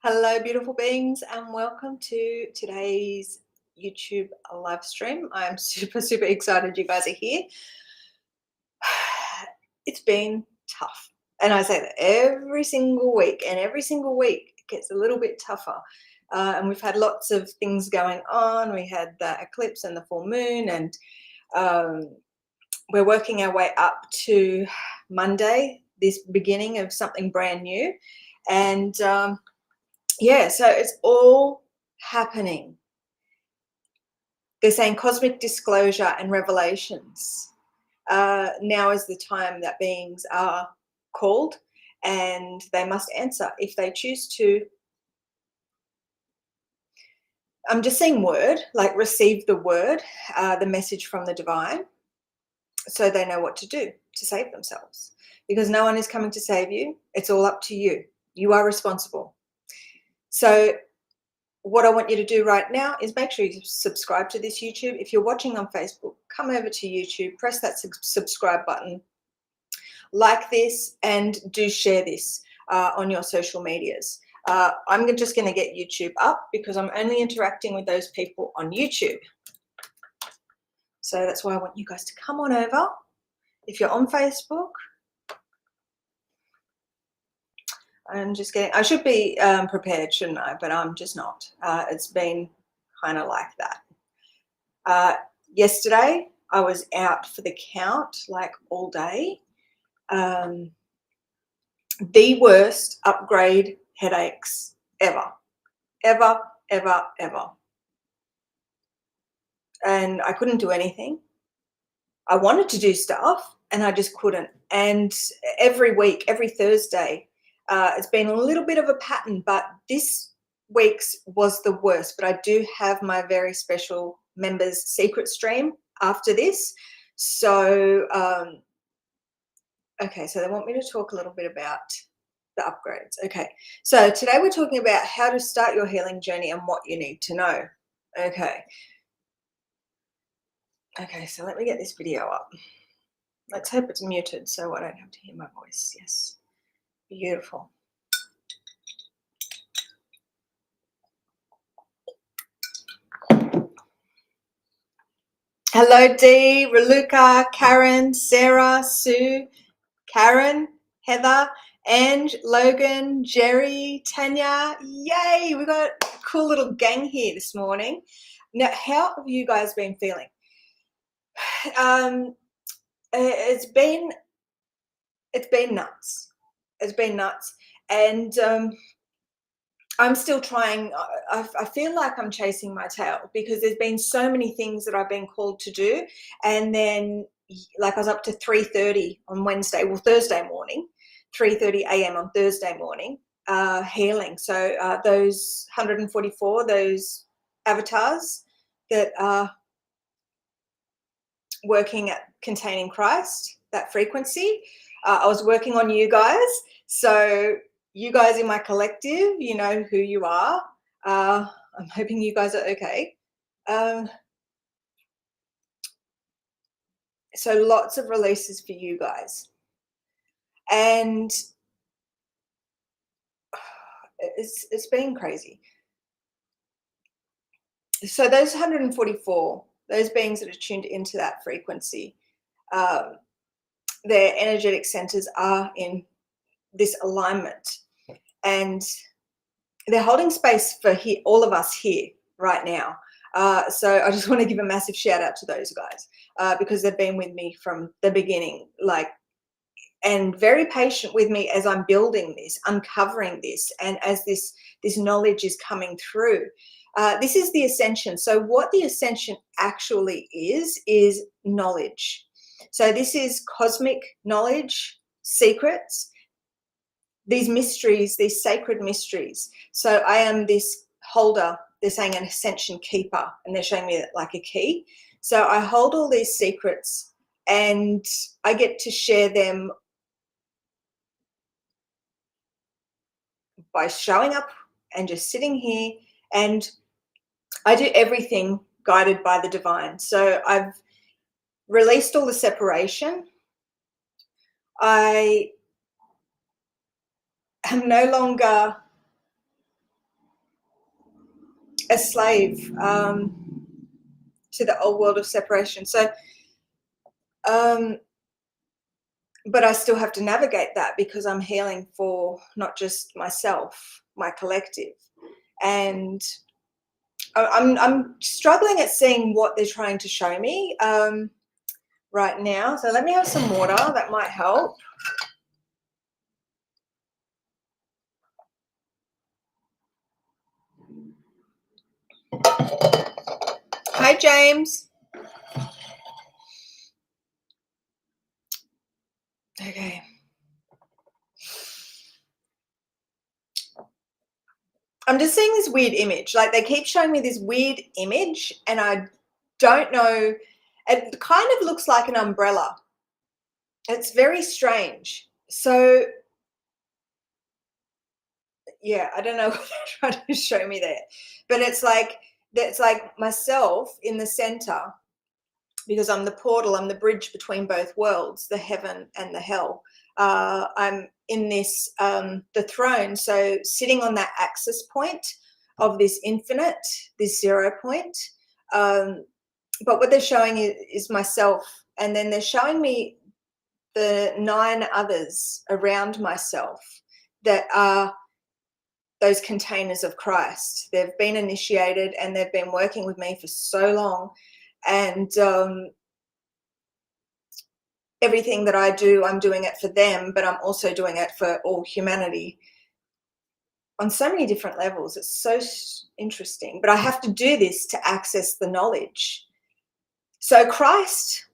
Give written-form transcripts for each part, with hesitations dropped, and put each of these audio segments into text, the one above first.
Hello, beautiful beings, and welcome to today's YouTube live stream. I'm super excited you guys are here. It's been tough, and I say that every single week, and every single week it gets a little bit tougher. And we've had lots of things going on. We had the eclipse and the full moon, and we're working our way up to Monday, this beginning of something brand new. And yeah, so it's all happening. They're saying cosmic disclosure and revelations. Now is the time that beings are called, and they must answer if they choose to. I'm just saying word, like receive the word, the message from the divine, so they know what to do to save themselves. Because no one is coming to save you. It's all up to you. You are responsible. So what I want you to do right now is make sure you subscribe to this YouTube. If you're watching on Facebook, come over to YouTube, press that subscribe button, like this, and do share this on your social medias. I'm just going to get YouTube up because I'm only interacting with those people on YouTube. So that's why I want you guys to come on over. If you're on Facebook, I'm just getting, I should be prepared, shouldn't I? But I'm just not. It's been kind of like that. Yesterday, I was out for the count like all day. The worst upgrade headaches ever. And I couldn't do anything. I wanted to do stuff and I just couldn't. And every week, every Thursday, it's been a little bit of a pattern, but this week's was the worst. But I do have my very special members secret stream after this. So, okay, so they want me to talk a little bit about the upgrades. Okay, so today we're talking about how to start your healing journey and what you need to know. Okay, so let me get this video up. Let's hope it's muted so I don't have to hear my voice. Yes, beautiful. Hello, Dee, Raluca, Karen, Sarah, Sue, Karen, Heather, Ange, Logan, Jerry, Tanya. Yay, we've got a cool little gang here this morning. Now, how have you guys been feeling? It's been nuts. It's been nuts. And I'm still trying. I feel like I'm chasing my tail because there's been so many things that I've been called to do. And then like I was up to 3:30 on Wednesday, well, Thursday morning, 3:30 a.m. on Thursday morning, healing. So those 144, those avatars that are working at containing Christ, that frequency, I was working on you guys. So you guys in my collective, you know who you are. I'm hoping you guys are okay. So lots of releases for you guys. And it's been crazy. So those 144, those beings that are tuned into that frequency, their energetic centers are in this alignment. And they're holding space for all of us here right now. So I just want to give a massive shout out to those guys because they've been with me from the beginning, and very patient with me as I'm building this, uncovering this, and as this knowledge is coming through. This is the ascension. So what the ascension actually is knowledge. So this is cosmic knowledge, secrets, these mysteries, these sacred mysteries. So I am this holder. They're saying an ascension keeper, and they're showing me like a key. So I hold all these secrets and I get to share them by showing up and just sitting here, and I do everything guided by the divine. So I've released all the separation. I am no longer a slave to the old world of separation. So, but I still have to navigate that because I'm healing for not just myself, my collective. And I'm struggling at seeing what they're trying to show me right now. So let me have some water. That might help. Hi, James. Okay. I'm just seeing this weird image. Like, they keep showing me this weird image, and I don't know. It kind of looks like an umbrella. It's very strange. So, yeah, I don't know what they're trying to show me there, but it's like myself in the center, because I'm the portal, I'm the bridge between both worlds, the heaven and the hell. I'm in this, the throne, so sitting on that axis point of this infinite, this 0 point. But what they're showing is myself, and then they're showing me the 9 others around myself that are those containers of Christ. They've been initiated and they've been working with me for so long. And everything that I do, I'm doing it for them, but I'm also doing it for all humanity on so many different levels. It's so interesting. But I have to do this to access the knowledge. So Christ,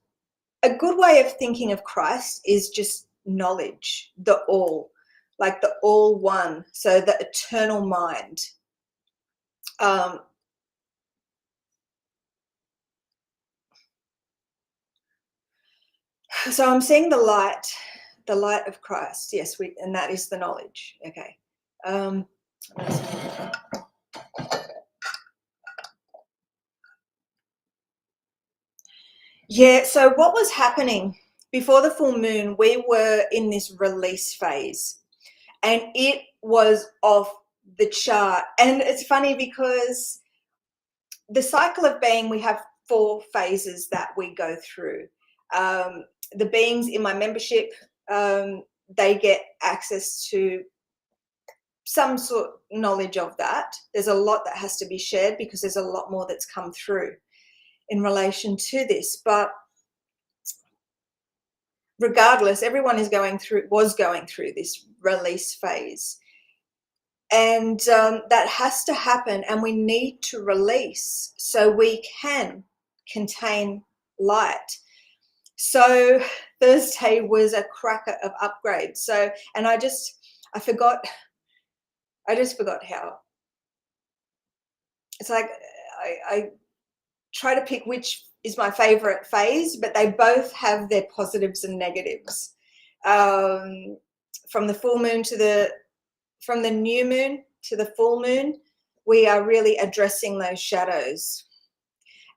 a good way of thinking of Christ is just knowledge, the all, like the all one. So the eternal mind. So I'm seeing the light of Christ. Yes, and that is the knowledge. Okay. Yeah, so what was happening before the full moon, we were in this release phase, and it was off the chart. And it's funny because the cycle of being, we have 4 phases that we go through. The beings in my membership, they get access to some sort of knowledge of that. There's a lot that has to be shared because there's a lot more that's come through in relation to this. But regardless, everyone was going through this release phase. And that has to happen, and we need to release so we can contain light. So Thursday was a cracker of upgrades. So, and I just forgot how it's like I try to pick which is my favorite phase, but they both have their positives and negatives. From the full moon from the new moon to the full moon, we are really addressing those shadows,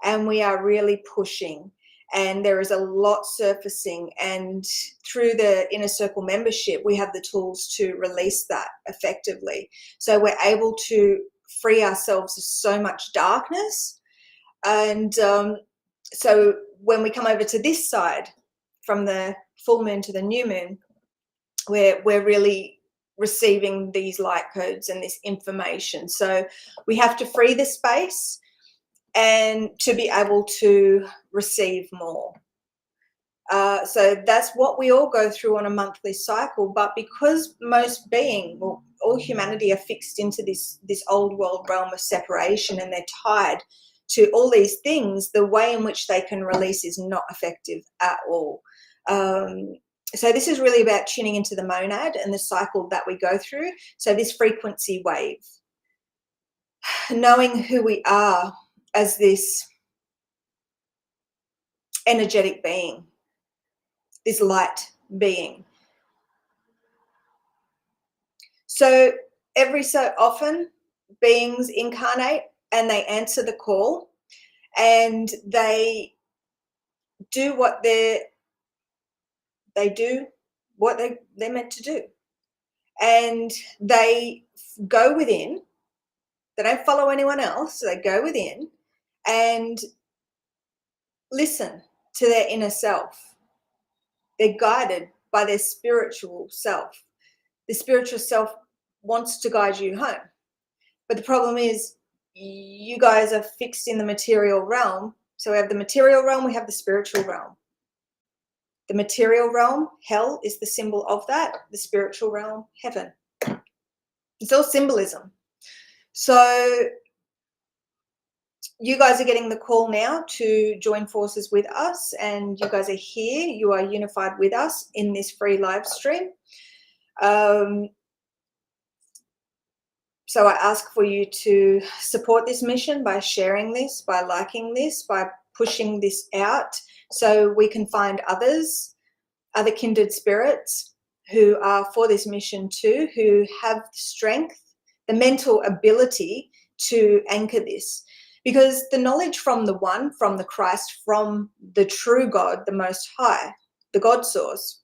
and we are really pushing, and there is a lot surfacing, and through the inner circle membership we have the tools to release that effectively, so we're able to free ourselves of so much darkness. And so when we come over to this side, from the full moon to the new moon, we're really receiving these light codes and this information. So we have to free the space and to be able to receive more. So that's what we all go through on a monthly cycle. But because most all humanity are fixed into this old world realm of separation, and they're tied to all these things, the way in which they can release is not effective at all. So this is really about tuning into the monad and the cycle that we go through. So this frequency wave, knowing who we are as this energetic being, this light being. So every so often, beings incarnate and they answer the call, and they do what they're meant to do, and they go within They don't follow anyone else. So they go within and listen to their inner self. They're guided by their spiritual self. The spiritual self wants to guide you home. But the problem is you guys are fixed in the material realm. So we have the material realm, we have the spiritual realm. The material realm, hell is the symbol of that. The spiritual realm, heaven. It's all symbolism. So you guys are getting the call now to join forces with us, and you guys are here. You are unified with us in this free live stream. So I ask for you to support this mission by sharing this, by liking this, by pushing this out so we can find others, other kindred spirits who are for this mission too, who have the strength, the mental ability to anchor this. Because the knowledge from the One, from the Christ, from the true God, the Most High, the God source,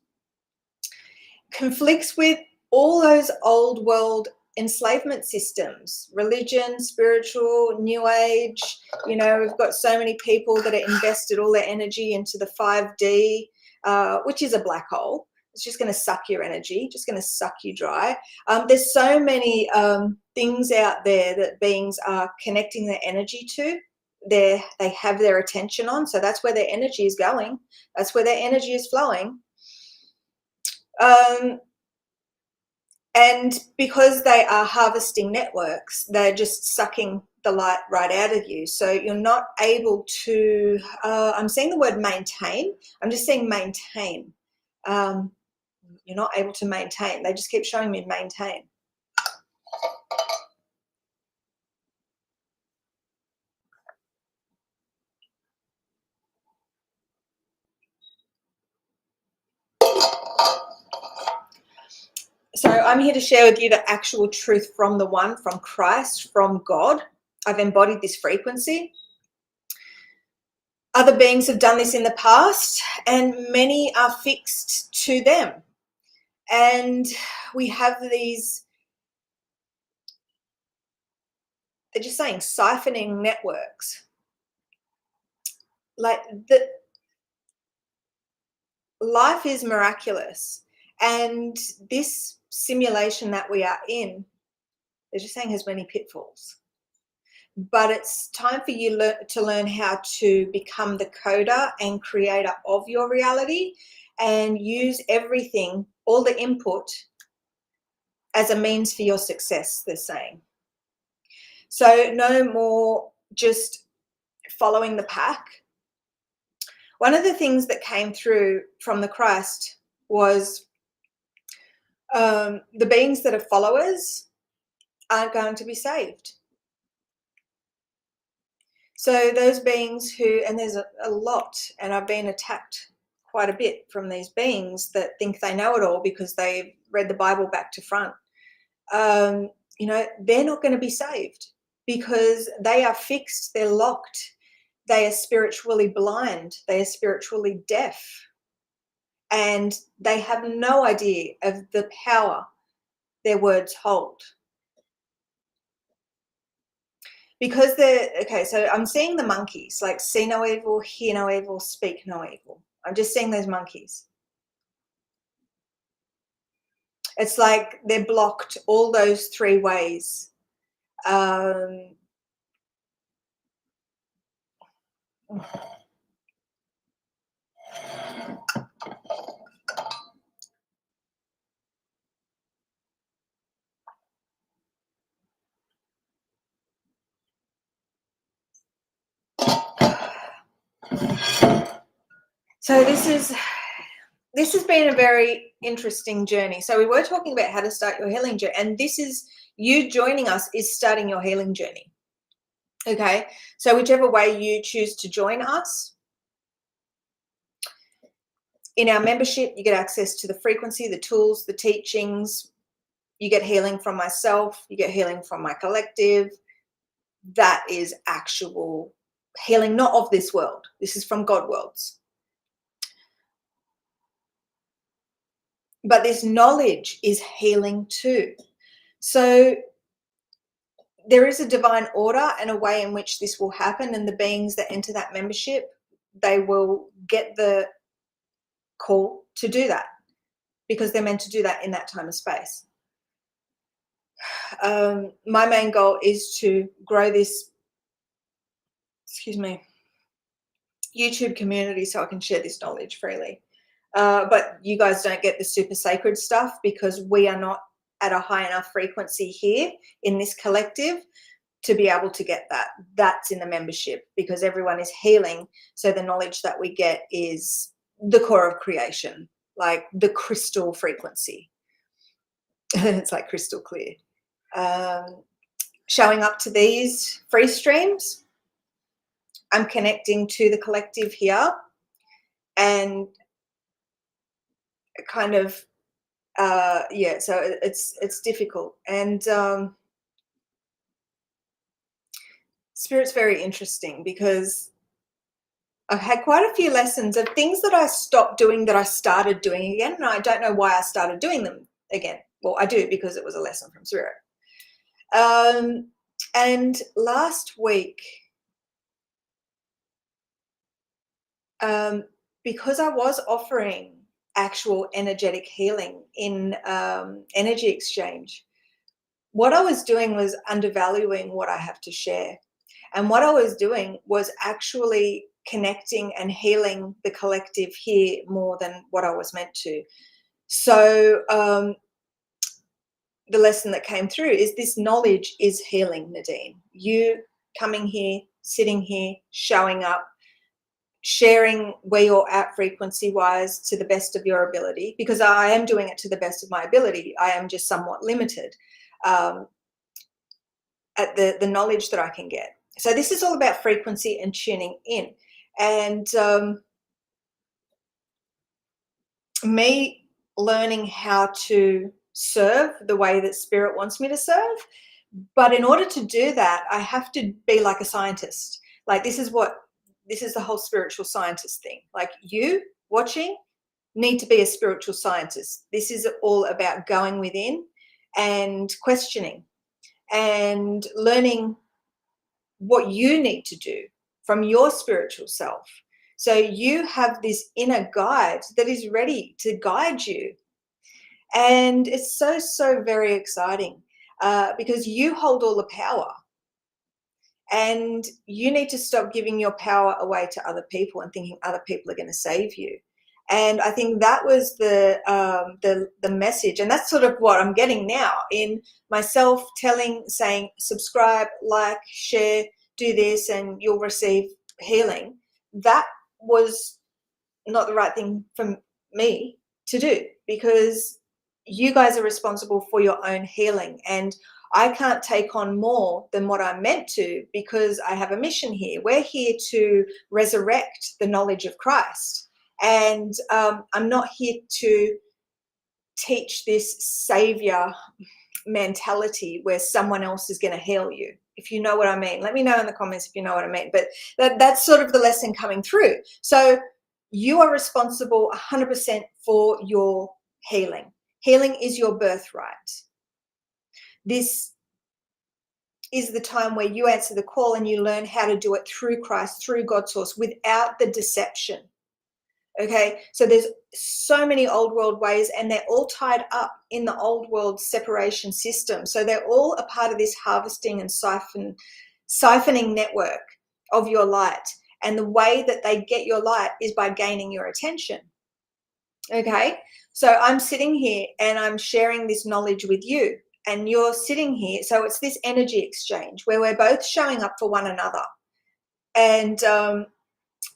conflicts with all those old world enslavement systems, religion, spiritual, new age. You know, we've got so many people that are invested all their energy into the 5D, which is a black hole. It's just going to suck your energy, just going to suck you dry. There's so many things out there that beings are connecting their energy to. They have their attention on, so that's where their energy is going. That's where their energy is flowing. And because they are harvesting networks, they're just sucking the light right out of you. So you're not able to, I'm saying the word maintain. I'm just saying maintain. You're not able to maintain. They just keep showing me maintain. So I'm here to share with you the actual truth from the One, from Christ, from God. I've embodied this frequency. Other beings have done this in the past, and many are fixed to them. And we have these, they're just saying, siphoning networks. Like, the life is miraculous. And this simulation that we are in, they're just saying, has many pitfalls. But it's time for you to learn how to become the coder and creator of your reality, and use everything, all the input, as a means for your success, they're saying. So no more just following the pack. One of the things that came through from the Christ was the beings that are followers aren't going to be saved. So those beings who, and there's a lot, and I've been attacked quite a bit from these beings that think they know it all because they've read the Bible back to front. You know, they're not going to be saved because they are fixed, they're locked, they are spiritually blind, they are spiritually deaf, and they have no idea of the power their words hold. Because they're, okay, so I'm seeing the monkeys, like see no evil, hear no evil, speak no evil. I'm just seeing those monkeys. It's like they're blocked all those three ways. So this has been a very interesting journey. So we were talking about how to start your healing journey, and this is, you joining us is starting your healing journey. Okay, so whichever way you choose to join us, in our membership, you get access to the frequency, the tools, the teachings. You get healing from myself, you get healing from my collective. That is actual healing, not of this world. This is from God worlds. But this knowledge is healing too. So there is a divine order and a way in which this will happen, and the beings that enter that membership, they will get the call to do that because they're meant to do that in that time of space. My main goal is to grow this, YouTube community so I can share this knowledge freely. But you guys don't get the super sacred stuff because we are not at a high enough frequency here in this collective to be able to get that. That's in the membership because everyone is healing. So the knowledge that we get is the core of creation, like the crystal frequency. And it's like crystal clear. Showing up to these free streams, I'm connecting to the collective here and kind of, so it's difficult. And Spirit's very interesting because I've had quite a few lessons of things that I stopped doing that I started doing again. And I don't know why I started doing them again. Well, I do because it was a lesson from Spirit. And last week, because I was offering actual energetic healing in energy exchange, what I was doing was undervaluing what I have to share. And what I was doing was actually connecting and healing the collective here more than what I was meant to. So the lesson that came through is this knowledge is healing, Nadine. You coming here, sitting here, showing up, sharing where you're at frequency-wise to the best of your ability, because I am doing it to the best of my ability. I am just somewhat limited at the knowledge that I can get. So this is all about frequency and tuning in. And me learning how to serve the way that Spirit wants me to serve. But in order to do that, I have to be like a scientist. Like this is the whole spiritual scientist thing. Like you watching need to be a spiritual scientist. This is all about going within and questioning and learning what you need to do from your spiritual self. So you have this inner guide that is ready to guide you. And it's so, so very exciting because you hold all the power. And you need to stop giving your power away to other people and thinking other people are going to save you. And I think that was the message, and that's sort of what I'm getting now in myself saying, subscribe, like, share, do this, and you'll receive healing. That was not the right thing for me to do because you guys are responsible for your own healing, and I can't take on more than what I'm meant to because I have a mission here. We're here to resurrect the knowledge of Christ. And I'm not here to teach this savior mentality where someone else is going to heal you. If you know what I mean, let me know in the comments if you know what I mean. But that's sort of the lesson coming through. So you are responsible 100% for your healing. Healing is your birthright. This is the time where you answer the call and you learn how to do it through Christ, through God's source, without the deception. Okay, so there's so many old world ways and they're all tied up in the old world separation system. So they're all a part of this harvesting and siphoning network of your light. And the way that they get your light is by gaining your attention. Okay, so I'm sitting here and I'm sharing this knowledge with you and you're sitting here. So it's this energy exchange where we're both showing up for one another. And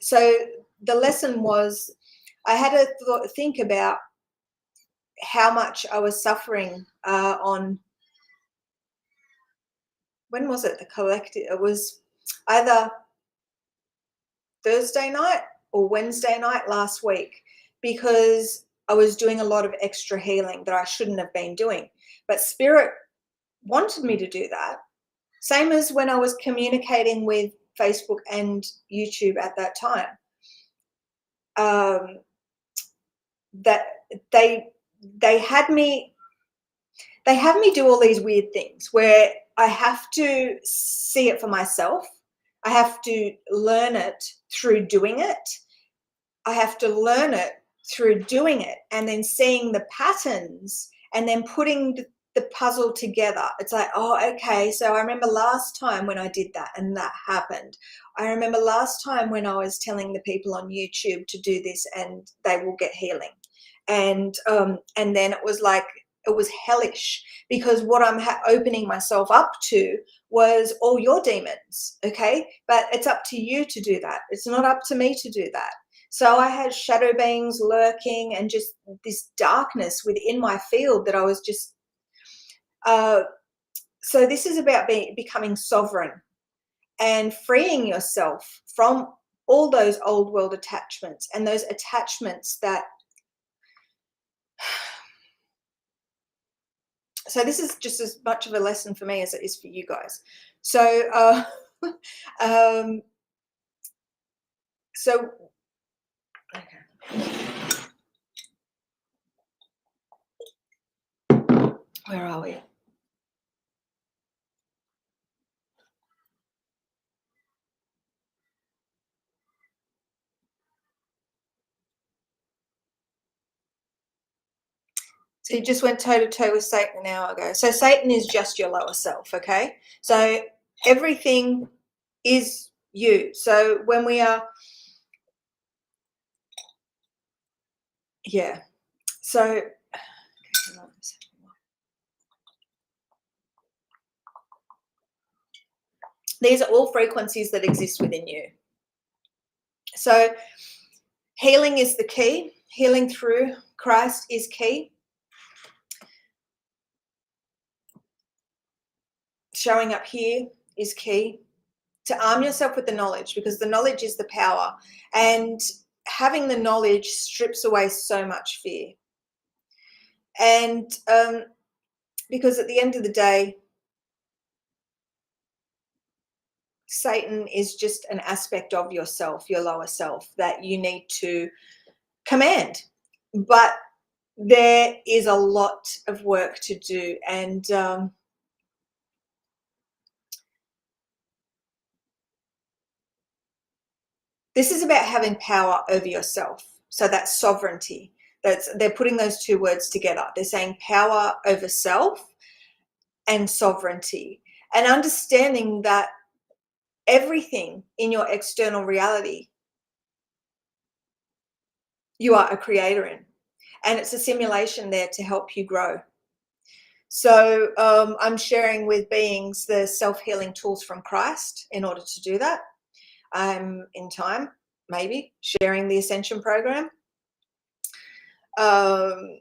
so the lesson was I had to think about how much I was suffering on, when was it? The collective, it was either Thursday night or Wednesday night last week because I was doing a lot of extra healing that I shouldn't have been doing. But Spirit wanted me to do that. Same as when I was communicating with Facebook and YouTube at that time. That they had me do all these weird things where I have to see it for myself. I have to learn it through doing it. I have to learn it through doing it and then seeing the patterns and then putting the puzzle together. It's like, oh, okay, so I remember last time when I did that and that happened. I remember last time when I was telling the people on YouTube to do this and they will get healing. And then it was like, it was hellish because what I'm opening myself up to was all your demons, okay? But it's up to you to do that. It's not up to me to do that. So I had shadow beings lurking and just this darkness within my field that I was just, so this is about becoming sovereign and freeing yourself from all those old world attachments and those attachments that, so this is just as much of a lesson for me as it is for you guys. So, so, okay. Where are we? So you just went toe to toe with Satan an hour ago. So Satan is just your lower self, okay? So everything is you. So when we are, yeah. So these are all frequencies that exist within you. So healing is the key. Healing through Christ is key. Showing up here is key. To arm yourself with the knowledge, because the knowledge is the power. And having the knowledge strips away so much fear. And because at the end of the day, Satan is just an aspect of yourself, your lower self, that you need to command. But there is a lot of work to do. And this is about having power over yourself. So that's sovereignty. They're putting those two words together. They're saying power over self and sovereignty, and understanding that everything in your external reality you are a creator in, and it's a simulation there to help you grow. So I'm sharing with beings the self-healing tools from Christ in order to do that. I'm in time, maybe, sharing the Ascension program. I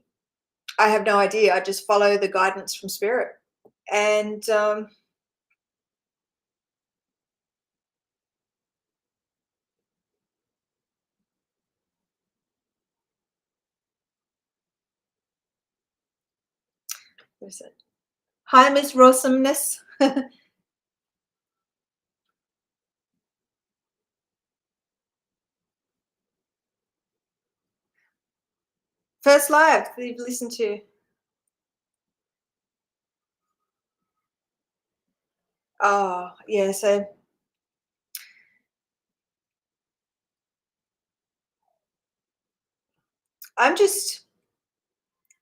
have no idea. I just follow the guidance from Spirit. And what is it? Hi, Miss Rosomeness. First live that you've listened to. Oh, yeah. So I'm just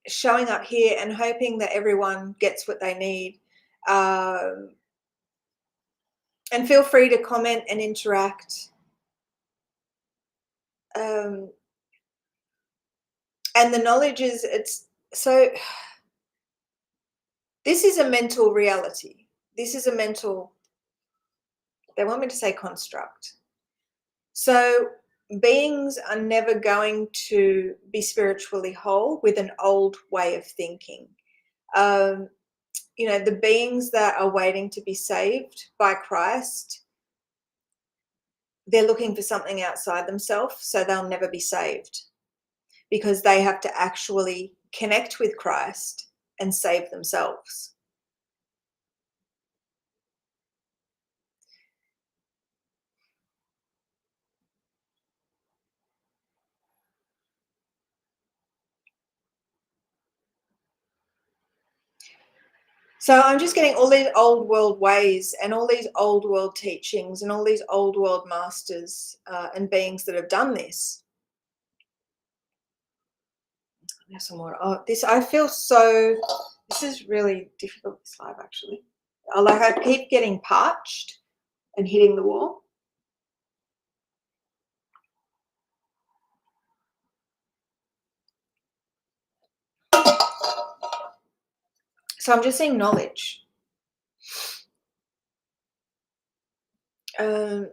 showing up here and hoping that everyone gets what they need. And feel free to comment and interact. And the knowledge is, it's so, this is a mental reality. This is a mental, they want me to say construct. So beings are never going to be spiritually whole with an old way of thinking. You know, the beings that are waiting to be saved by Christ, they're looking for something outside themselves, so they'll never be saved, because they have to actually connect with Christ and save themselves. So I'm just getting all these old world ways and all these old world teachings and all these old world masters and beings that have done this. There's some more. Oh, this, I feel so, this is really difficult, this live actually. I keep getting parched and hitting the wall. So I'm just seeing knowledge. Um,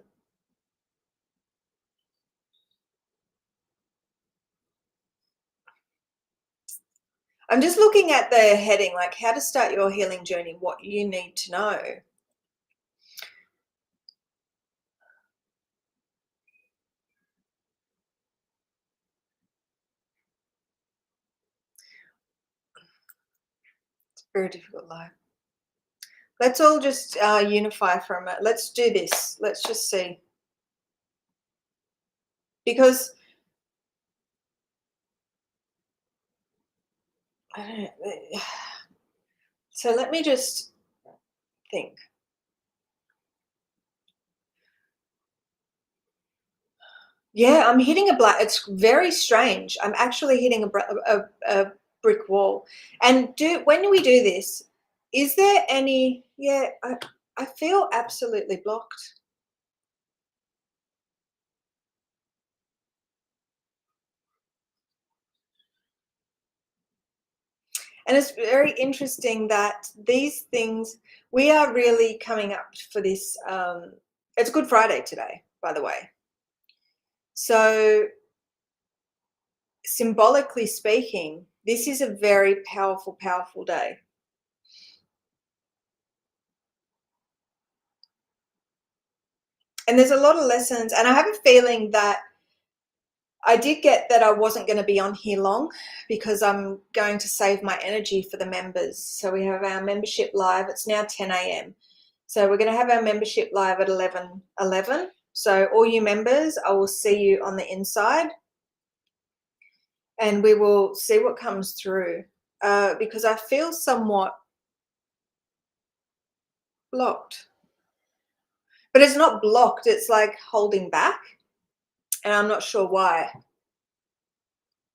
I'm just looking at the heading, like how to start your healing journey, what you need to know. It's a very difficult life. Let's all just unify for a minute. Let's do this. Let's just see. Because I don't, so let me just think. Yeah, I'm hitting a black. It's very strange. I'm actually hitting a brick wall. And when we do this, is there any? Yeah, I feel absolutely blocked. And it's very interesting that these things, we are really coming up for this. It's Good Friday today, by the way. So symbolically speaking, this is a very powerful, powerful day. And there's a lot of lessons. And I have a feeling that I did get that I wasn't going to be on here long because I'm going to save my energy for the members. So we have our membership live. It's now 10 a.m. So we're going to have our membership live at 11:11. So all you members, I will see you on the inside and we will see what comes through because I feel somewhat blocked. But it's not blocked, it's like holding back. And I'm not sure why.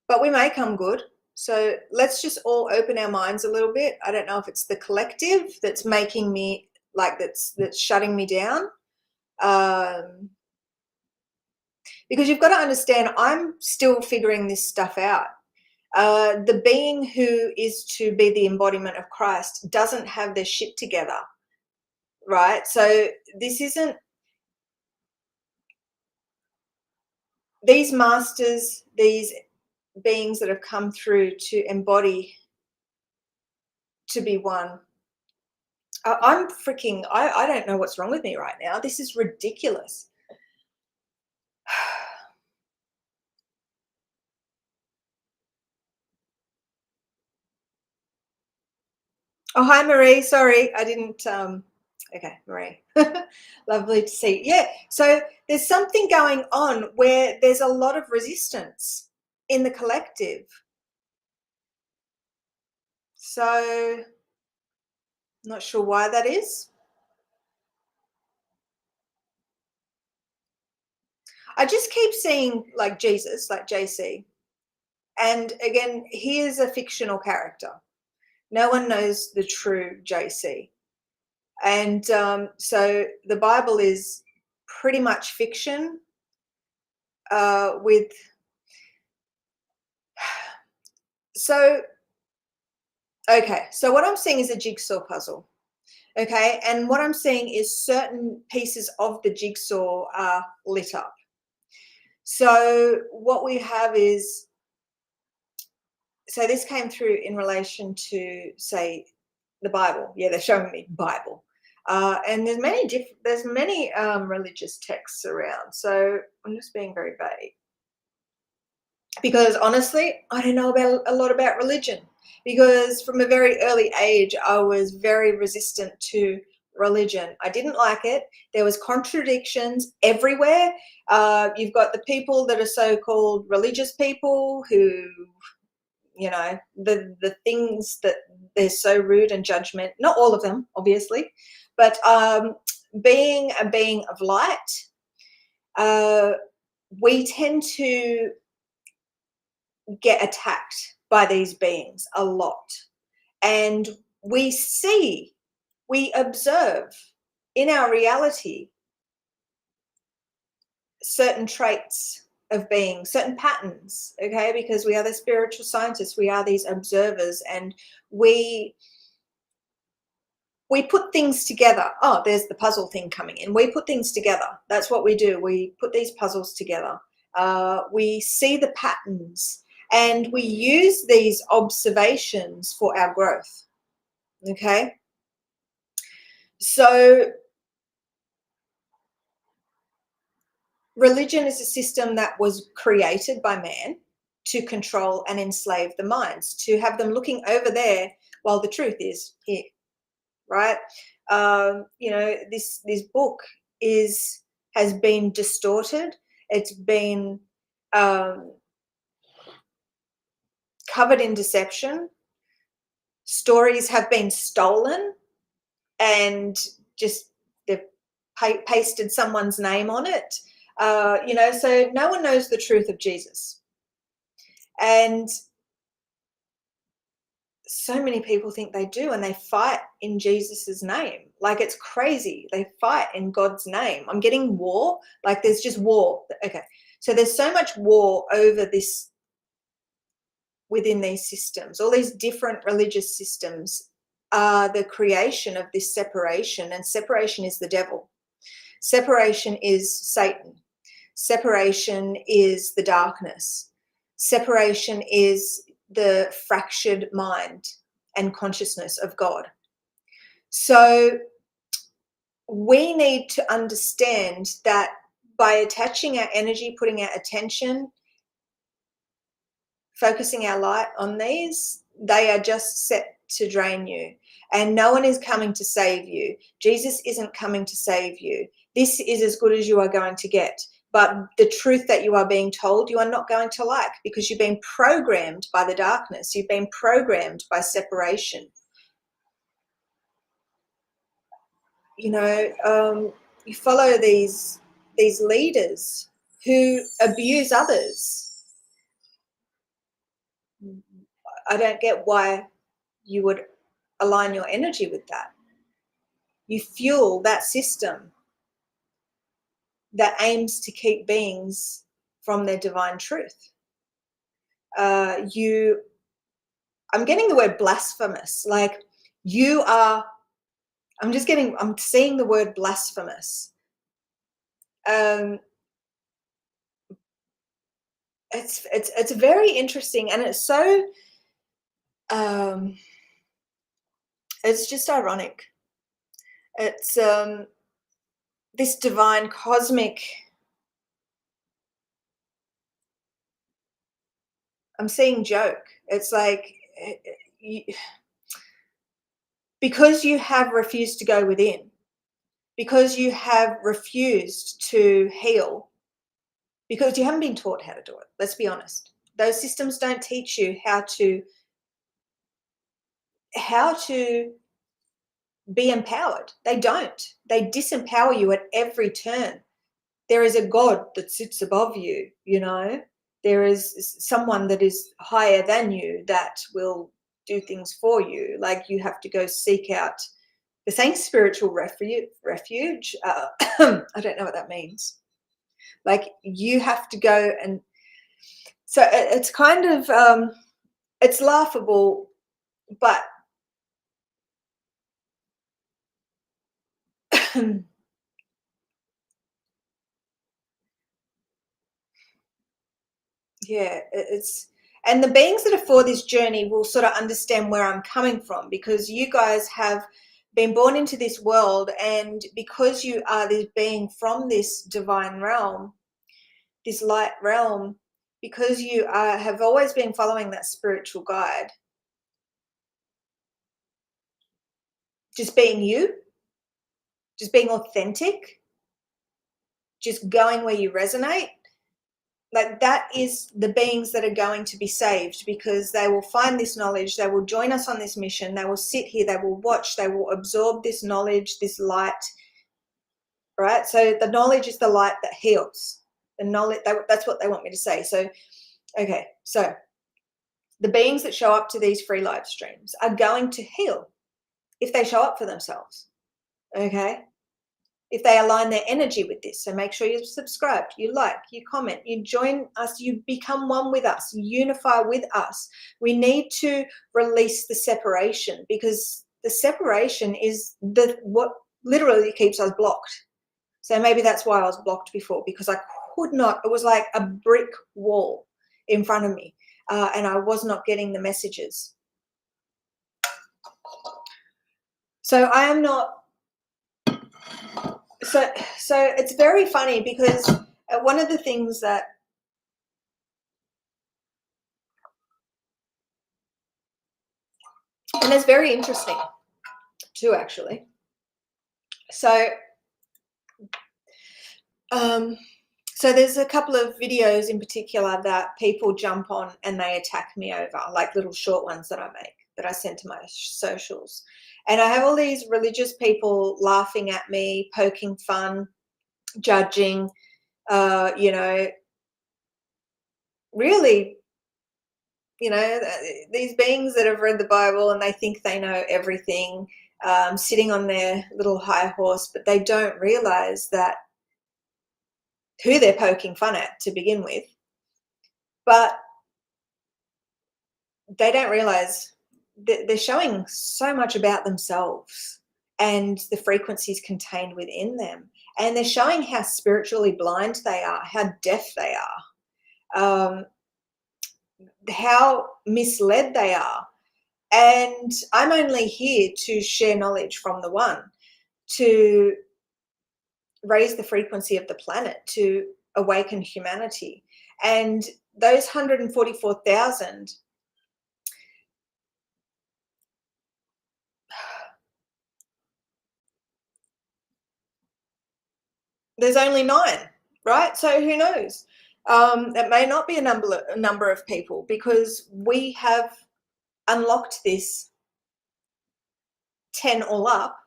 But we may come good. So let's just all open our minds a little bit. I don't know if it's the collective that's making me like that's shutting me down. Because you've got to understand, I'm still figuring this stuff out. The being who is to be the embodiment of Christ doesn't have their shit together, right? So this isn't, these masters, these beings that have come through to embody, to be one. I'm freaking, I don't know what's wrong with me right now. This is ridiculous. Oh, hi, Marie. Sorry, I didn't. Okay, Marie. Lovely to see. Yeah, so there's something going on where there's a lot of resistance in the collective. So, not sure why that is. I just keep seeing like Jesus, like JC. And again, he is a fictional character. No one knows the true JC. And so the Bible is pretty much fiction with, so, okay, so what I'm seeing is a jigsaw puzzle. Okay, and what I'm seeing is certain pieces of the jigsaw are lit up. So what we have is, so this came through in relation to, say, the Bible. Yeah, they're showing me Bible. And there's many religious texts around. So I'm just being very vague. Because honestly, I don't know about a lot about religion, because from a very early age, I was very resistant to religion. I didn't like it. There was contradictions everywhere. You've got the people that are so-called religious people who you know, the things that they're so rude and judgment, not all of them, obviously, but being a being of light, uh, we tend to get attacked by these beings a lot. And we see, we observe in our reality certain traits of being, certain patterns, okay? Because we are the spiritual scientists, we are these observers, and we put things together. Oh, there's the puzzle thing coming in. We put things together. That's what we do. We put these puzzles together. We see the patterns, and we use these observations for our growth, okay? So religion is a system that was created by man to control and enslave the minds, to have them looking over there while the truth is here, right? You know, this book has been distorted. It's been covered in deception. Stories have been stolen, and just they've pasted someone's name on it. You know, so no one knows the truth of Jesus. And so many people think they do, and they fight in Jesus's name. Like, it's crazy. They fight in God's name. I'm getting war. Like, there's just war. Okay. So there's so much war over this within these systems. All these different religious systems are the creation of this separation, and separation is the devil. Separation is Satan. Separation is the darkness. Separation is the fractured mind and consciousness of God. So we need to understand that by attaching our energy, putting our attention, focusing our light on these, they are just set to drain you. And no one is coming to save you. Jesus isn't coming to save you. This is as good as you are going to get. But the truth that you are being told, you are not going to like, because you've been programmed by the darkness. You've been programmed by separation. You know, you follow these leaders who abuse others. I don't get why you would align your energy with that. You fuel that system that aims to keep beings from their divine truth. I'm getting the word blasphemous. Like, I'm seeing the word blasphemous. It's very interesting, and it's so, it's just ironic. It's this divine cosmic, I'm seeing joke. It's like, because you have refused to go within, because you have refused to heal, because you haven't been taught how to do it. Let's be honest. Those systems don't teach you how to be empowered. They don't. They disempower you at every turn. There is a God that sits above you, you know. There is someone that is higher than you that will do things for you. Like, you have to go seek out the same spiritual refuge. I don't know what that means. Like, you have to go, and so it's kind of, it's laughable, but yeah, and the beings that are for this journey will sort of understand where I'm coming from, because you guys have been born into this world, and because you are this being from this divine realm, this light realm, because you have always been following that spiritual guide, just being you, just being authentic, just going where you resonate, Like, that is the beings that are going to be saved, because they will find this knowledge, they will join us on this mission, they will sit here, they will watch, they will absorb this knowledge, this light, right? So the knowledge is the light that heals. The knowledge, that's what they want me to say. So, okay, so the beings that show up to these free live streams are going to heal if they show up for themselves, okay? If they align their energy with this. So make sure you're subscribed, you like, you comment, you join us, you become one with us, you unify with us. We need to release the separation, because the separation is what literally keeps us blocked. So maybe that's why I was blocked before, because I could not, it was like a brick wall in front of me, and I was not getting the messages. So I am not, so it's very funny, because one of the things that, and it's very interesting too, actually. So so there's a couple of videos in particular that people jump on and they attack me over, like little short ones that I make, that I send to my socials. And I have all these religious people laughing at me, poking fun, judging, you know, really, you know, these beings that have read the Bible and they think they know everything, sitting on their little high horse, but they don't realize that who they're poking fun at to begin with. But they don't realize that they're showing so much about themselves and the frequencies contained within them. And they're showing how spiritually blind they are, how deaf they are, how misled they are. And I'm only here to share knowledge from the one, to raise the frequency of the planet, to awaken humanity. And those 144,000, there's only 9, right? So who knows? It may not be a number of people, because we have unlocked this 10 all up.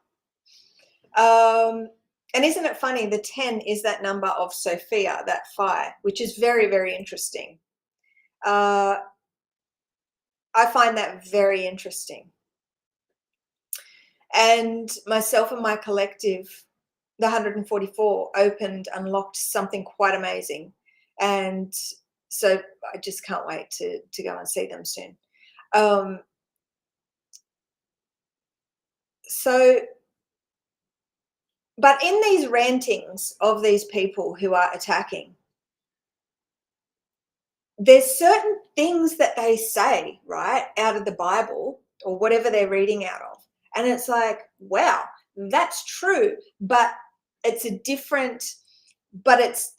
And isn't it funny? The 10 is that number of Sophia, that fire, which is very, very interesting. I find that very interesting. And myself and my collective, the 144, opened, unlocked something quite amazing. And so I just can't wait to go and see them soon. So, but in these rantings of these people who are attacking, there's certain things that they say, right, out of the Bible or whatever they're reading out of. And it's like, wow, that's true, but it's a different, but it's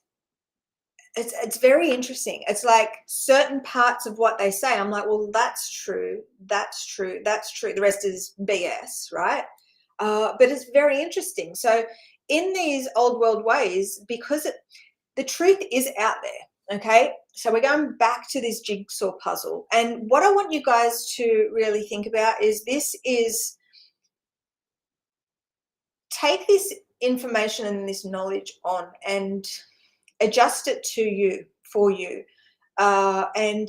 very interesting. It's like certain parts of what they say, I'm like, well, that's true, that's true, that's true. The rest is BS, right? But it's very interesting. So in these old world ways, because the truth is out there, okay? So we're going back to this jigsaw puzzle. And what I want you guys to really think about is take this information and this knowledge on and adjust it to you, for you, and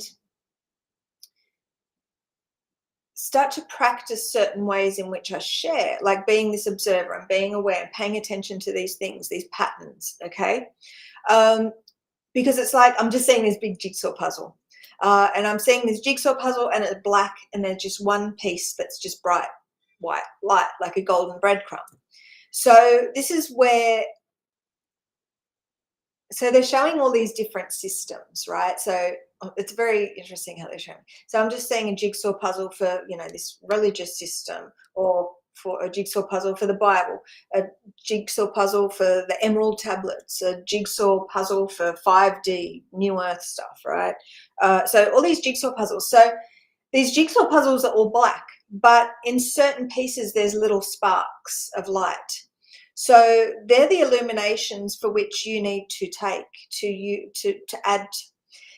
start to practice certain ways in which I share, like being this observer and being aware and paying attention to these things, these patterns, okay? Because it's like I'm just seeing this big jigsaw puzzle, and I'm seeing this jigsaw puzzle and it's black, and there's just one piece that's just bright white light, like a golden breadcrumb. So this is where, so they're showing all these different systems, right? So it's very interesting how they're showing. So I'm just saying a jigsaw puzzle for, you know, this religious system, or for a jigsaw puzzle for the Bible, a jigsaw puzzle for the emerald tablets, a jigsaw puzzle for 5D New Earth stuff, right? So all these jigsaw puzzles. So these jigsaw puzzles are all black, but in certain pieces there's little sparks of light. So they're the illuminations for which you need to take to add.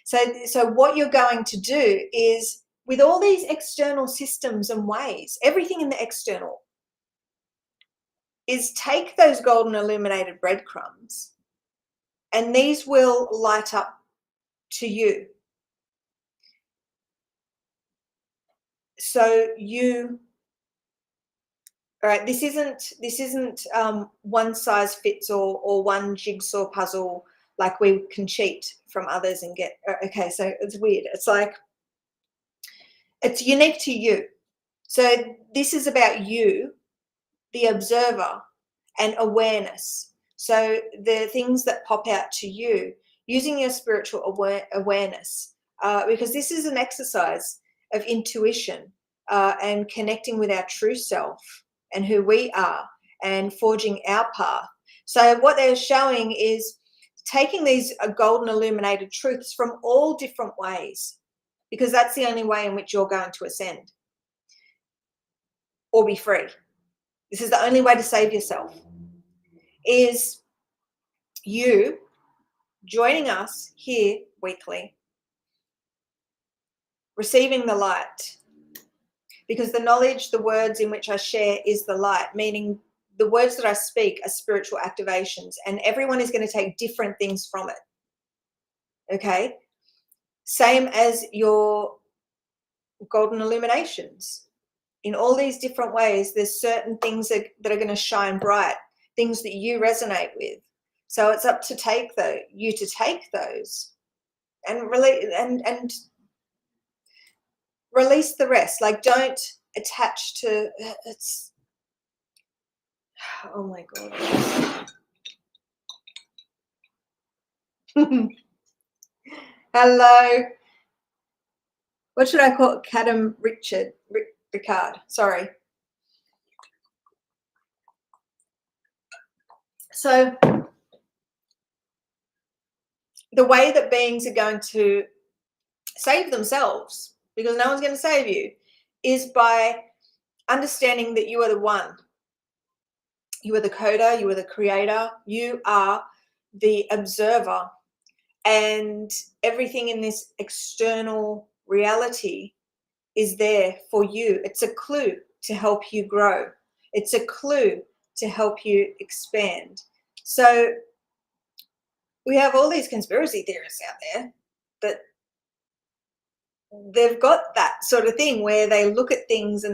So what you're going to do is, with all these external systems and ways, everything in the external, is take those golden illuminated breadcrumbs, and these will light up to you. So you, all right, this isn't one size fits all or one jigsaw puzzle, like we can cheat from others and get, okay, so it's weird. It's like, it's unique to you. So this is about you, the observer, and awareness. So the things that pop out to you, using your spiritual awareness, because this is an exercise of intuition and connecting with our true self and who we are and forging our path. So what they're showing is taking these golden illuminated truths from all different ways, because that's the only way in which you're going to ascend or be free. This is the only way to save yourself, is you joining us here weekly, receiving the light, because the knowledge, the words in which I share is the light, meaning the words that I speak are spiritual activations, and everyone is going to take different things from it. Okay? Same as your golden illuminations. In all these different ways, there's certain things that are going to shine bright, things that you resonate with. So it's up to you to take those and release the rest. Like, don't attach to it's. Oh my god. Hello. What should I call it? Cadam Ricard. Sorry. So the way that beings are going to save themselves, because no one's going to save you, is by understanding that you are the one. You are the coder, you are the creator, you are the observer, and everything in this external reality is there for you. It's a clue to help you grow. It's a clue to help you expand. So we have all these conspiracy theorists out there that they've got that sort of thing where they look at things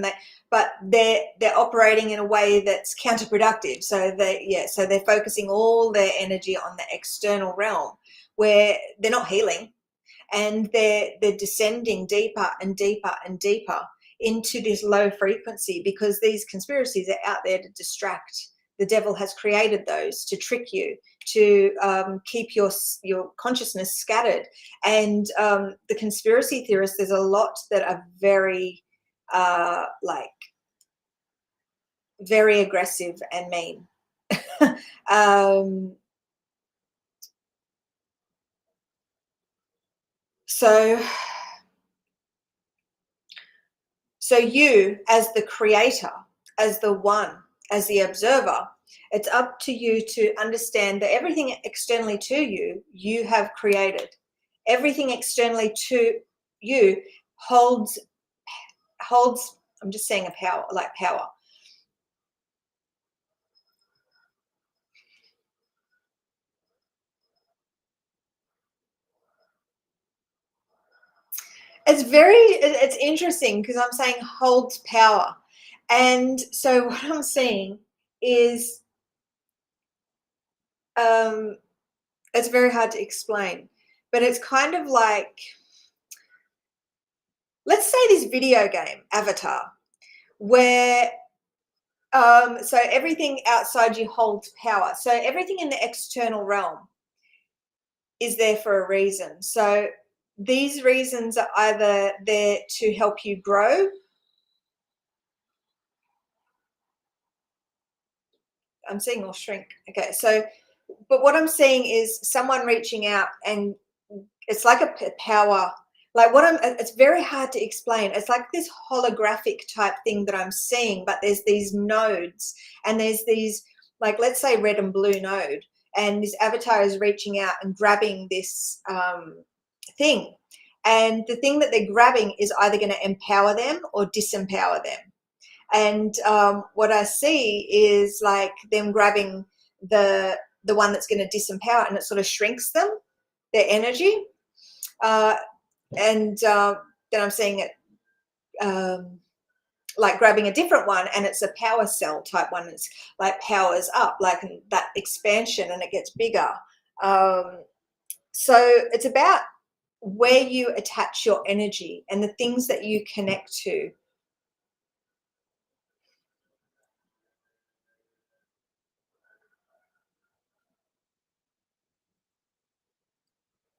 but they're operating in a way that's counterproductive. So they're focusing all their energy on the external realm, where they're not healing, and they're descending deeper and deeper and deeper into this low frequency, because these conspiracies are out there to distract. The devil has created those to trick you, to keep your consciousness scattered. And the conspiracy theorists, there's a lot that are very very aggressive and mean. So you, as the creator, as the one, as the observer, it's up to you to understand that everything externally to you, you have created. Everything externally to you holds, I'm just saying, a power, like power. It's interesting, because I'm saying holds power. And so what I'm seeing is, it's very hard to explain, but it's kind of like, let's say this video game, Avatar, where so everything outside you holds power. So everything in the external realm is there for a reason. So these reasons are either there to help you grow. I'm seeing or shrink. Okay, so, but what I'm seeing is someone reaching out, and it's like a power, like it's very hard to explain. It's like this holographic type thing that I'm seeing, but there's these nodes, and there's these like let's say red and blue node, and this avatar is reaching out and grabbing this thing, and the thing that they're grabbing is either going to empower them or disempower them. And what I see is like them grabbing the one that's going to disempower, and it sort of shrinks them, their energy. And then I'm seeing it like grabbing a different one, and it's a power cell type one. It's like powers up, like that expansion, and it gets bigger. So it's about where you attach your energy and the things that you connect to.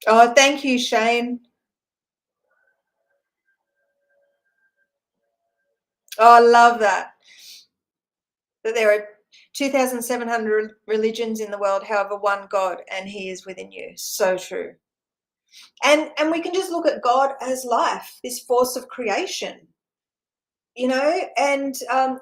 Oh, thank you, Shane. Oh, I love that. That there are 2,700 religions in the world, however, one God, and He is within you. So true. And we can just look at God as life, this force of creation, you know. And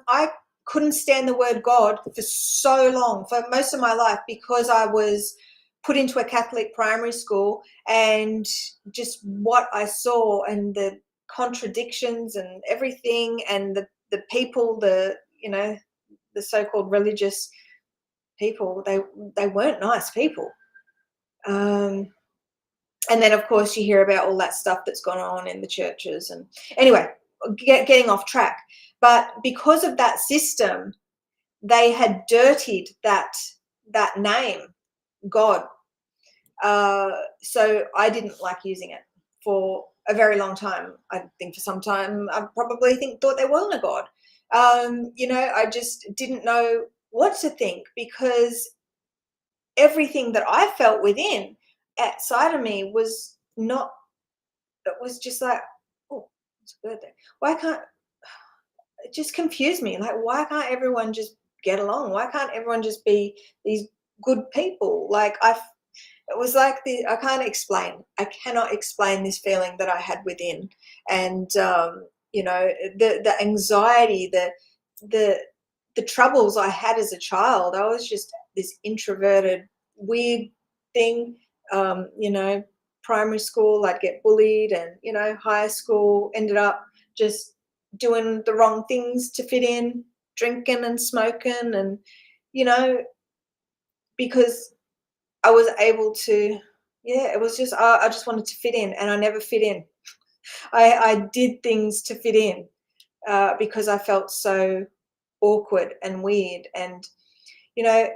I couldn't stand the word God for so long, for most of my life, because I was put into a Catholic primary school, and just what I saw and the contradictions and everything, and the people, the, you know, the so-called religious people, they weren't nice people. And then of course you hear about all that stuff that's gone on in the churches. And anyway, getting off track. But because of that system, they had dirtied that name, God. So I didn't like using it for a very long time. I think for some time I probably thought there wasn't a God. You know, I just didn't know what to think, because everything that I felt within, outside of me, was not, it was just like, oh, it's a birthday. Why can't, it just confused me. Like, why can't everyone just get along? Why can't everyone just be these good people? Like, it was like I can't explain. I cannot explain this feeling that I had within. And, you know, the anxiety, the, the troubles I had as a child. I was just this introverted, weird thing. You know, primary school, I'd get bullied, and, you know, high school ended up just doing the wrong things to fit in, drinking and smoking, and, you know, because I was able to, yeah, it was just, I just wanted to fit in, and I never fit in. I did things to fit in because I felt so awkward and weird. And, you know,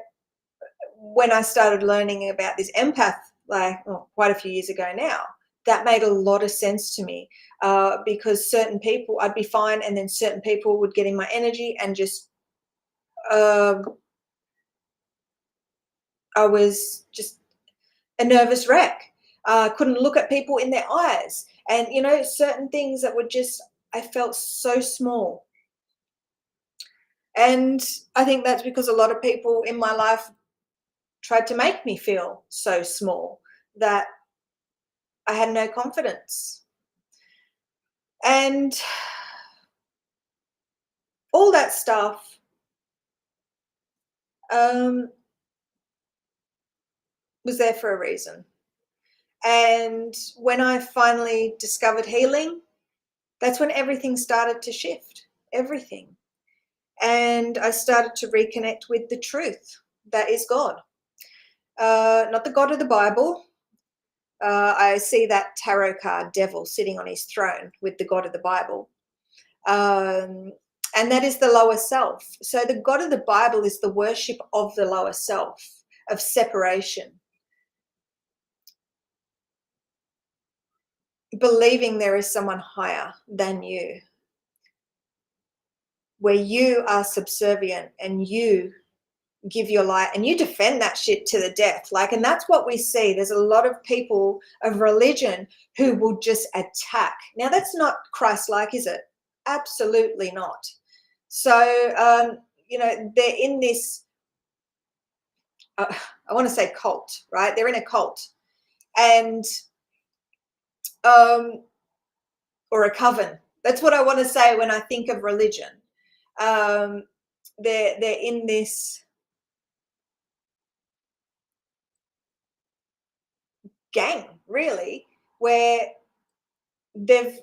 when I started learning about this empath, like, well, quite a few years ago now, that made a lot of sense to me, because certain people, I'd be fine, and then certain people would get in my energy, and just, uh, I was just a nervous wreck. Couldn't look at people in their eyes, and, you know, certain things that were just, I felt so small. And I think that's because a lot of people in my life tried to make me feel so small that I had no confidence. And all that stuff um, was there for a reason. And when I finally discovered healing, that's when everything started to shift, everything. And I started to reconnect with the truth that is God, not the God of the Bible. I see that tarot card devil sitting on his throne with the God of the Bible. And that is the lower self. So the God of the Bible is the worship of the lower self, of separation, believing there is someone higher than you, where you are subservient and you give your light and you defend that shit to the death. Like, and that's what we see. There's a lot of people of religion who will just attack. Now, that's not Christ-like, is it? Absolutely not. So, you know, they're in this, I want to say cult, right? They're in a cult, and, or a coven. That's what I want to say when I think of religion. Um, they're in this gang, really, where they've,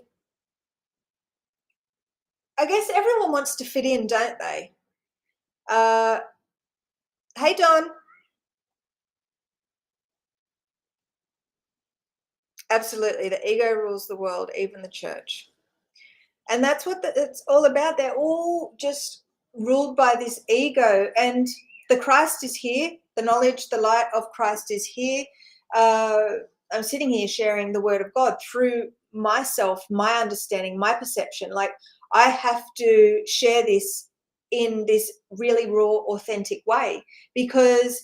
I guess everyone wants to fit in, don't they? Hey, Don. Absolutely. The ego rules the world, even the church. And that's what it's all about. They're all just ruled by this ego. And the Christ is here. The knowledge, the light of Christ is here. I'm sitting here sharing the word of God through myself, my understanding, my perception. Like, I have to share this in this really raw, authentic way, because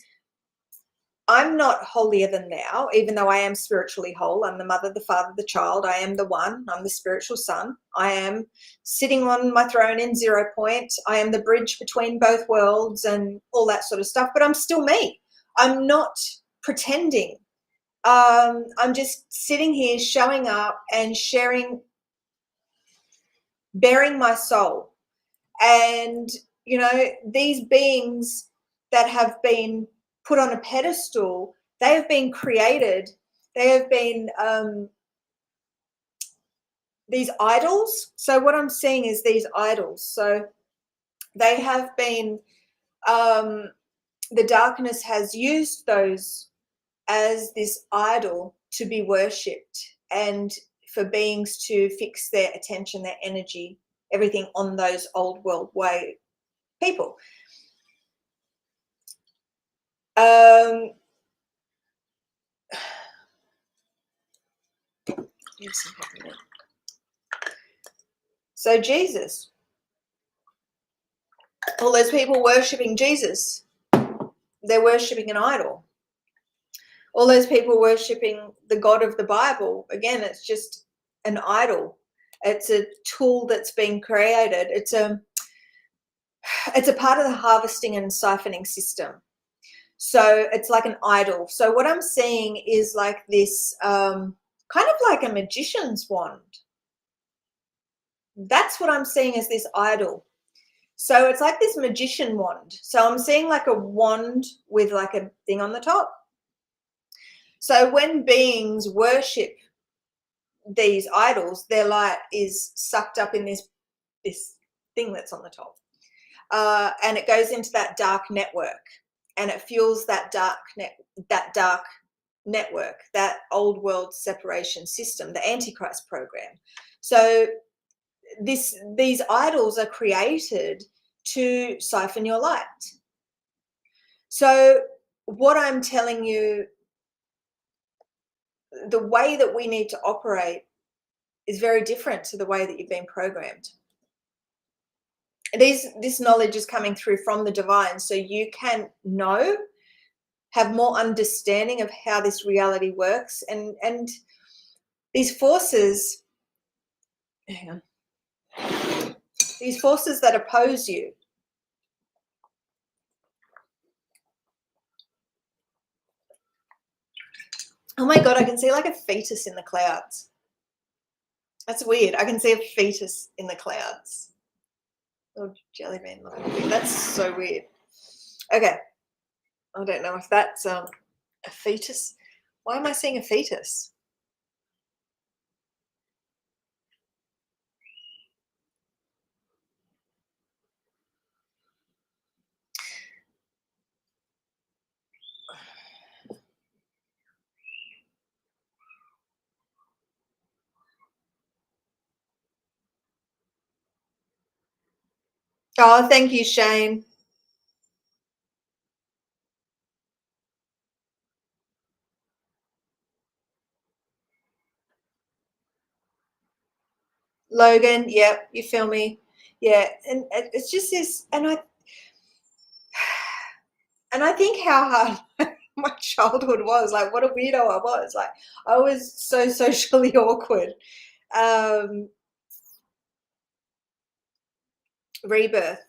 I'm not holier than thou, even though I am spiritually whole. I'm the mother, the father, the child. I am the one. I'm the spiritual son. I am sitting on my throne in 0 point. I am the bridge between both worlds and all that sort of stuff. But I'm still me. I'm not pretending. I'm just sitting here showing up and sharing, bearing my soul. And, you know, these beings that have been put on a pedestal, they have been created. They have been these idols. So what I'm seeing is these idols. So they have been, the darkness has used those as this idol to be worshipped, and for beings to fix their attention, their energy, everything on those old world way people. So Jesus, all those people worshipping Jesus, they're worshipping an idol. All those people worshipping the God of the Bible, again, it's just an idol. It's a tool that's been created. It's a part of the harvesting and siphoning system. So it's like an idol. So what I'm seeing is like this, kind of like a magician's wand. That's what I'm seeing as this idol. So it's like this magician wand. So I'm seeing like a wand with like a thing on the top. So when beings worship these idols, their light is sucked up in this thing that's on the top. And it goes into that dark network, and it fuels that dark network, that old world separation system, the Antichrist program. So these idols are created to siphon your light. So what I'm telling you, the way that we need to operate is very different to the way that you've been programmed. This knowledge is coming through from the divine, so you can know, have more understanding of how this reality works, and these forces, hang on, these forces that oppose you. Oh my God, I can see like a fetus in the clouds. That's weird. I can see a fetus in the clouds. Oh, jelly bean. That's so weird. Okay. I don't know if that's a fetus. Why am I seeing a fetus? Oh, thank you, Shane. Logan, yeah, you feel me? Yeah, and it's just this, and I think how hard my childhood was. Like, what a weirdo I was. Like, I was so socially awkward. Rebirth.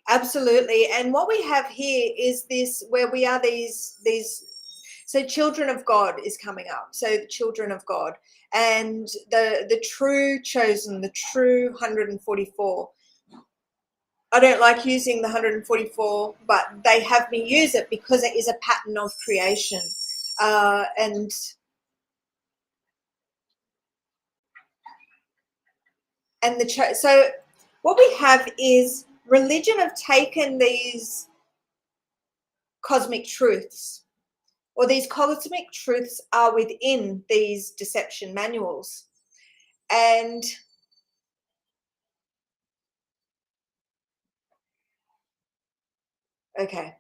Absolutely. And what we have here is this, where we are these so children of God is coming up. So the children of God, and the true chosen, the true 144. I don't like using the 144, but they have me use it because it is a pattern of creation. And so what we have is religion have taken these cosmic truths, or these cosmic truths are within these deception manuals. And okay,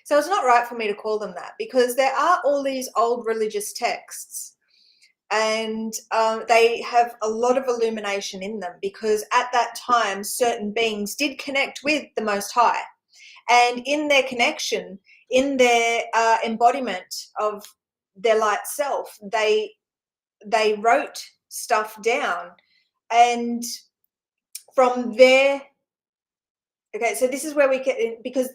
so it's not right for me to call them that, because there are all these old religious texts, and they have a lot of illumination in them, because at that time certain beings did connect with the Most High, and in their connection, in their embodiment of their light self, they wrote stuff down. And from there, okay, so this is where we get in, because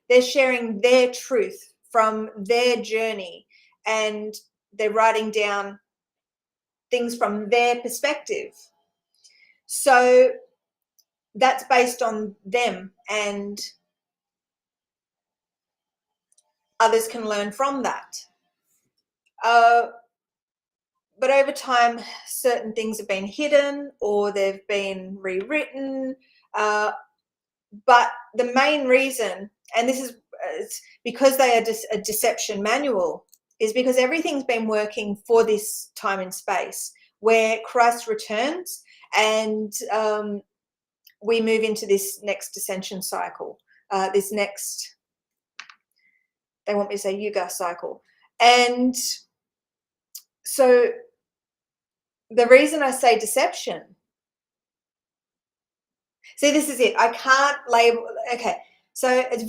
they're sharing their truth from their journey, and they're writing down things from their perspective. So that's based on them, and others can learn from that. But over time, certain things have been hidden or they've been rewritten. But the main reason, and this is because they are a deception manual, is because everything's been working for this time and space where Christ returns, and we move into this next ascension cycle, this next, they want me to say yuga cycle. And so the reason I say deception, see, this is it. I can't label, okay. So it's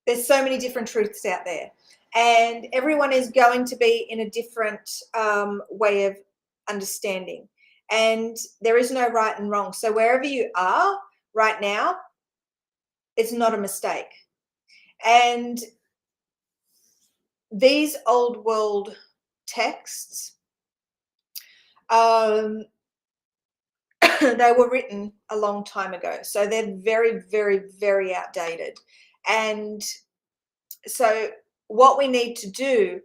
there's so many different truths out there, and everyone is going to be in a different way of understanding, and there is no right and wrong. So wherever you are right now, it's not a mistake. And these old world texts, they were written a long time ago, so they're very, very, very outdated. And so what we need to do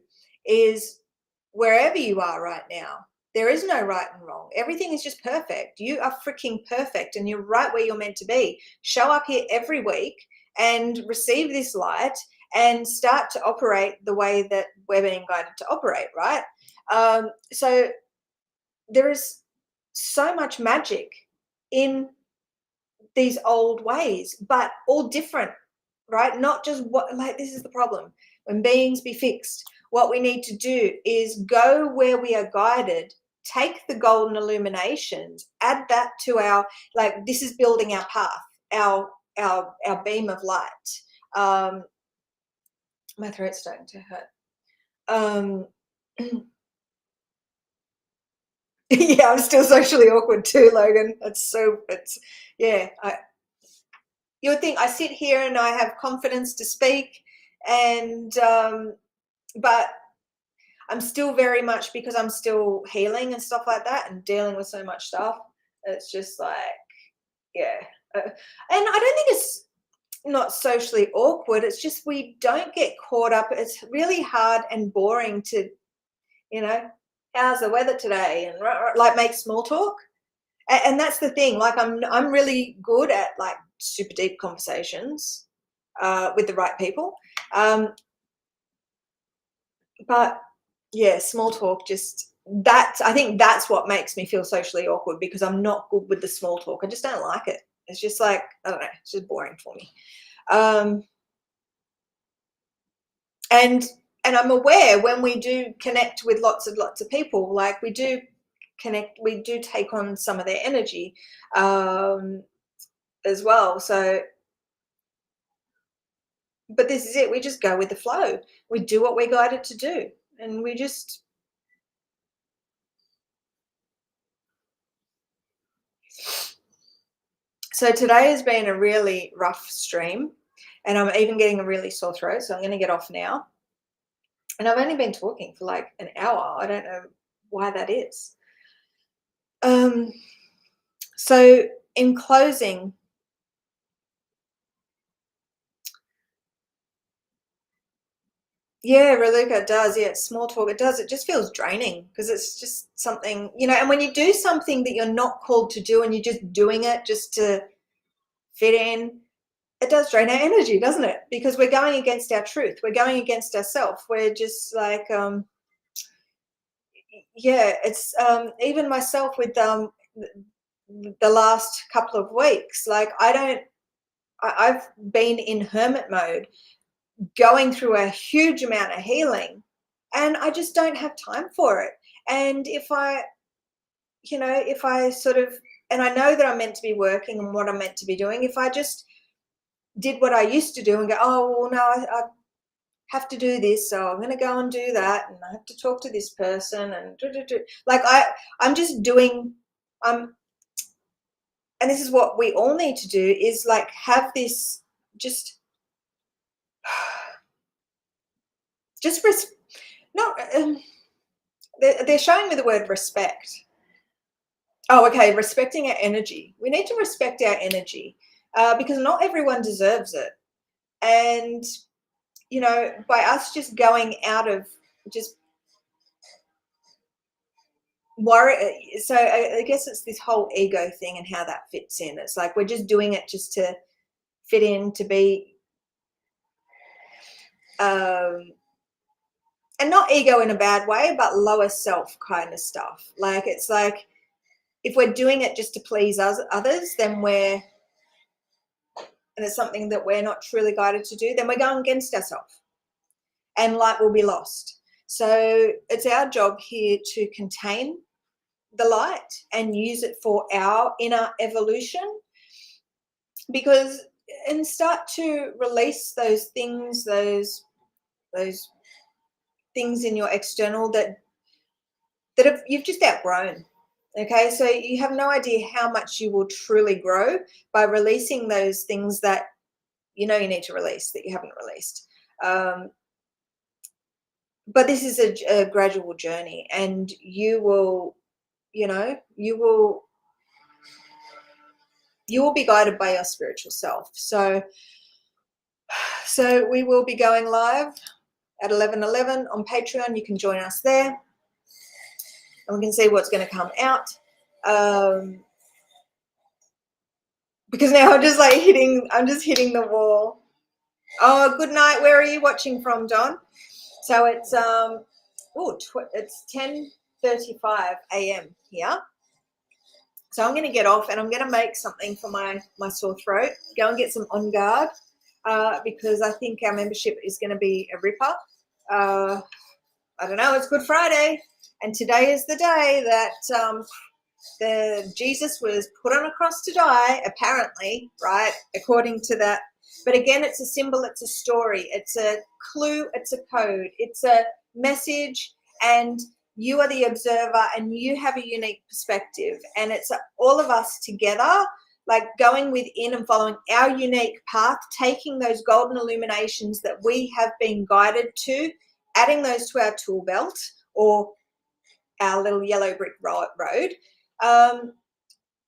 is, wherever you are right now, there is no right and wrong. Everything is just perfect. You are freaking perfect, and you're right where you're meant to be. Show up here every week and receive this light and start to operate the way that we're being guided to operate, right? So there is so much magic in these old ways, but all different, right? Not just what, like, this is the problem. When beings be fixed, what we need to do is go where we are guided, take the golden illuminations, add that to our, like, this is building our path, our beam of light. My throat's starting to hurt. Yeah, I'm still socially awkward too, Logan. Yeah, you would think I sit here and I have confidence to speak, and but I'm still very much, because I'm still healing and stuff like that and dealing with so much stuff. It's just like, yeah. And I don't think it's not socially awkward. It's just we don't get caught up. It's really hard and boring to, how's the weather today, and like make small talk. And that's the thing. Like I'm really good at like super deep conversations with the right people. But yeah, small talk, just I think that's what makes me feel socially awkward, because I'm not good with the small talk. I just don't like it. It's just like, I don't know, it's just boring for me. Um, and I'm aware when we do connect with lots of people, like we do connect, we do take on some of their energy as well. So, but this is it. We just go with the flow. We do what we're guided to do, and we just. So today has been a really rough stream, and I'm even getting a really sore throat, so I'm going to get off now. And I've only been talking for like an hour. I don't know why that is. So in closing, Yeah, Raluca, it does. Yeah, it's small talk. It does. It just feels draining because it's just something, and when you do something that you're not called to do and you're just doing it just to fit in, it does drain our energy, doesn't it? Because we're going against our truth. We're going against ourselves. We're just like, yeah, it's even myself with the last couple of weeks, like I've been in hermit mode going through a huge amount of healing, and I just don't have time for it. And if I sort of, and I know that I'm meant to be working and what I'm meant to be doing, if I just did what I used to do and go, oh, well, no, I have to do this, so I'm going to go and do that, and I have to talk to this person, and like I'm just doing, I'm, and this is what we all need to do, is like have this just just not they're showing me the word respect. Oh, okay, respecting our energy. We need to respect our energy, because not everyone deserves it. And by us just going out of just worry, so I guess it's this whole ego thing and how that fits in. It's like we're just doing it just to fit in, to be, um, and not ego in a bad way, but lower self kind of stuff. Like it's like if we're doing it just to please others, then and it's something that we're not truly guided to do, then we're going against ourselves, and light will be lost. So it's our job here to contain the light and use it for our inner evolution, because and start to release those things, those things in your external that you've just outgrown. Okay, so you have no idea how much you will truly grow by releasing those things that you need to release that you haven't released. But this is a gradual journey, and you will, you will be guided by your spiritual self. So we will be going live at 11:11 on Patreon. You can join us there, and we can see what's going to come out. Because now I'm just hitting the wall. Oh, good night. Where are you watching from, Don? So it's it's 10:35 a.m. here. So I'm going to get off, and I'm going to make something for my sore throat. Go and get some On Guard, because I think our membership is going to be a ripper. I don't know. It's Good Friday, and today is the day that the Jesus was put on a cross to die, apparently, right? According to that. But again, it's a symbol, it's a story, it's a clue, it's a code, it's a message, and you are the observer, and you have a unique perspective, and it's all of us together, like going within and following our unique path, taking those golden illuminations that we have been guided to, adding those to our tool belt or our little yellow brick road,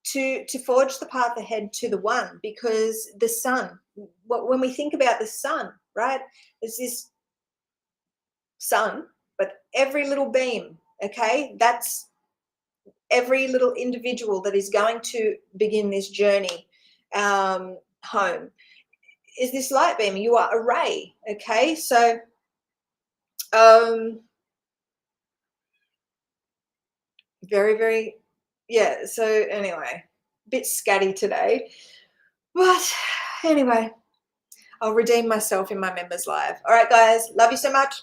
to forge the path ahead to the one. Because the sun, when we think about the sun, right, it's this sun, but every little beam, okay, that's every little individual that is going to begin this journey home, is this light beam. You are a ray, okay? So very, very, yeah. So anyway, a bit scatty today, but anyway, I'll redeem myself in my members live. All right, guys, love you so much.